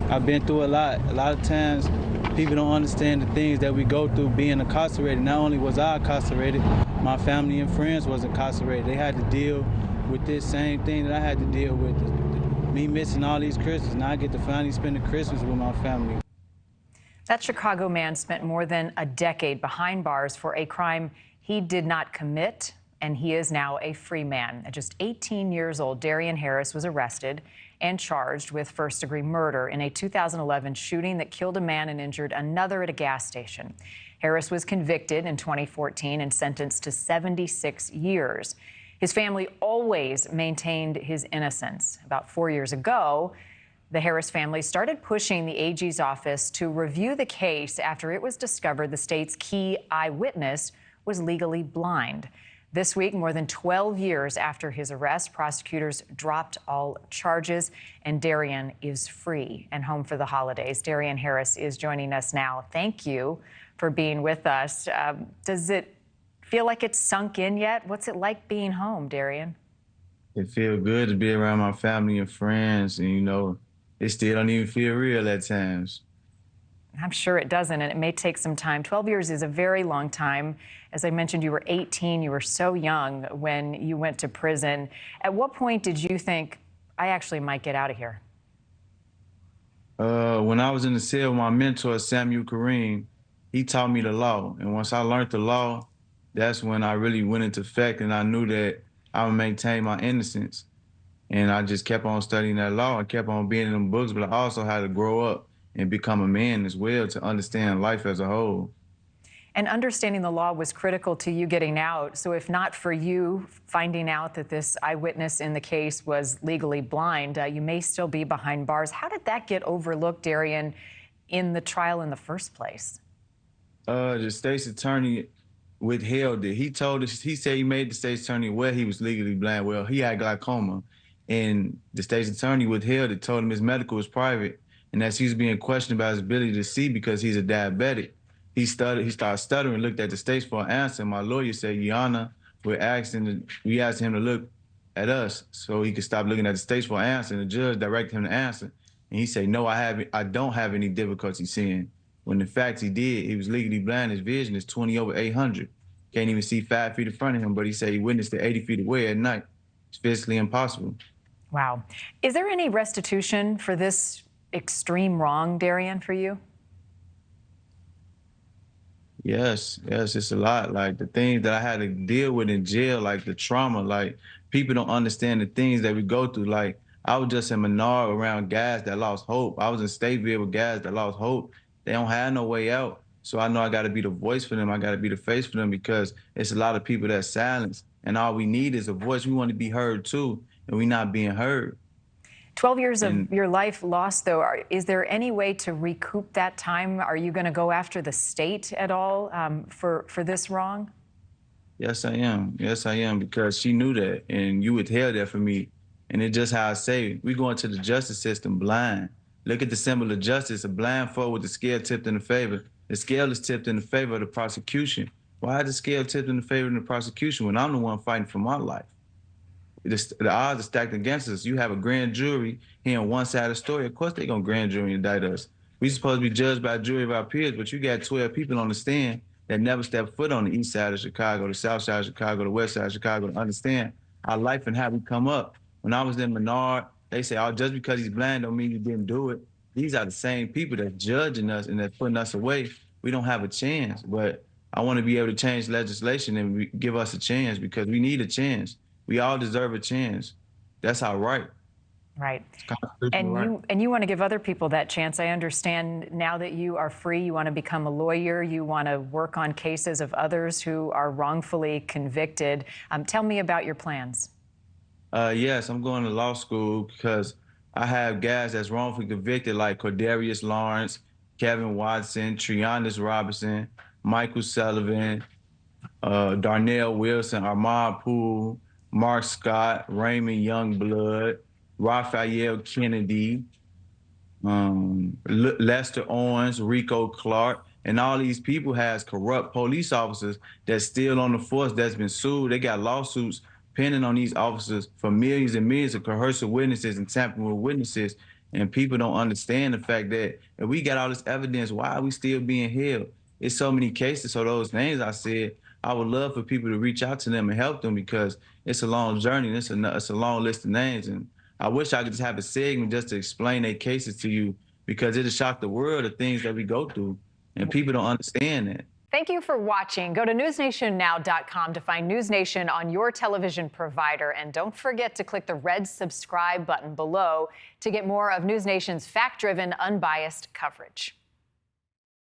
I've been through a lot. A lot of times, people don't understand the things that we go through being incarcerated. Not only was I incarcerated, my family and friends was incarcerated. They had to deal with this same thing that I had to deal with. Me missing all these Christmas. Now I get to finally spend the Christmas with my family. That Chicago man spent more than a decade behind bars for a crime he did not commit, and he is now a free man. At just 18 years old, Darrien Harris was arrested and charged with first-degree murder in a 2011 shooting that killed a man and injured another at a gas station. Harris was convicted in 2014 and sentenced to 76 years. His family always maintained his innocence. About 4 years ago, the Harris family started pushing the AG's office to review the case after it was discovered the state's key eyewitness was legally blind. This week, more than 12 years after his arrest, prosecutors dropped all charges, and Darrien is free and home for the holidays. Darrien Harris is joining us now. Thank you for being with us. Does it feel like it's sunk in yet? What's it like being home, Darrien? It feels good to be around my family and friends, and it still don't even feel real at times. I'm sure it doesn't, and it may take some time. 12 years is a very long time. As I mentioned, you were 18. You were so young when you went to prison. At what point did you think, I actually might get out of here? When I was in the cell with my mentor, Samuel Kareem, he taught me the law. And once I learned the law, that's when I really went into effect, and I knew that I would maintain my innocence. And I just kept on studying that law and kept on being in them books, but I also had to grow up and become a man as well to understand life as a whole. And understanding the law was critical to you getting out. So if not for you finding out that this eyewitness in the case was legally blind, you may still be behind bars. How did that get overlooked, Darrien, in the trial in the first place? The state's attorney withheld it. He told us, he said he made the state's attorney aware he was legally blind. Well, he had glaucoma, and the state's attorney withheld it, told him his medical was private, and as he was being questioned about his ability to see because he's a diabetic, he started stuttering, looked at the state for an answer. My lawyer said, Your Honor, we asked him to look at us so he could stop looking at the state for an answer, and the judge directed him to answer. And he said, no, I don't have any difficulty seeing. When in fact he did. He was legally blind. His vision is 20/800. Can't even see 5 feet in front of him, but he said he witnessed it 80 feet away at night. It's physically impossible. Wow. Is there any restitution for this extreme wrong, Darrien, for you? Yes, it's a lot. Like the things that I had to deal with in jail, like the trauma, like people don't understand the things that we go through. Like I was just in Menard around guys that lost hope. I was in Stateville with guys that lost hope. They don't have no way out. So I know I got to be the voice for them. I got to be the face for them because it's a lot of people that's silenced, and all we need is a voice. We want to be heard too, and we're not being heard. 12 years of your life lost, though. Is there any way to recoup that time? Are you going to go after the state at all for this wrong? Yes, I am. Yes, I am, because she knew that, and you withheld that for me. And it's just how I say, we go into the justice system blind. Look at the symbol of justice, a blindfold with the scale tipped in the favor. The scale is tipped in the favor of the prosecution. Why is the scale tipped in the favor of the prosecution when I'm the one fighting for my life? The odds are stacked against us. You have a grand jury hearing one side of the story. Of course they're going to grand jury indict us. We're supposed to be judged by a jury of our peers, but you got 12 people on the stand that never stepped foot on the east side of Chicago, the south side of Chicago, the west side of Chicago to understand our life and how we come up. When I was in Menard, they say, oh, just because he's blind don't mean you didn't do it. These are the same people that's judging us and that's putting us away. We don't have a chance, but I want to be able to change legislation and give us a chance because we need a chance. We all deserve a chance. That's our right. Right. And you want to give other people that chance. I understand now that you are free, you want to become a lawyer, you want to work on cases of others who are wrongfully convicted. Tell me about your plans. Yes, I'm going to law school because I have guys that's wrongfully convicted like Cordarius Lawrence, Kevin Watson, Triandis Robinson, Michael Sullivan, Darnell Wilson, Armand Poole, Mark Scott, Raymond Youngblood, Raphael Kennedy, Lester Owens, Rico Clark, and all these people has corrupt police officers that's still on the force that's been sued. They got lawsuits pending on these officers for millions and millions of coercive witnesses and tampering with witnesses. And people don't understand the fact that if we got all this evidence, why are we still being held? It's so many cases. So those names I said, I would love for people to reach out to them and help them, because it's a long journey. And it's a long list of names. And I wish I could just have a segment just to explain their cases to you, because it'll shock the world, the things that we go through. And people don't understand that. Thank you for watching. Go to newsnationnow.com to find NewsNation on your television provider. And don't forget to click the red subscribe button below to get more of NewsNation's fact-driven, unbiased coverage.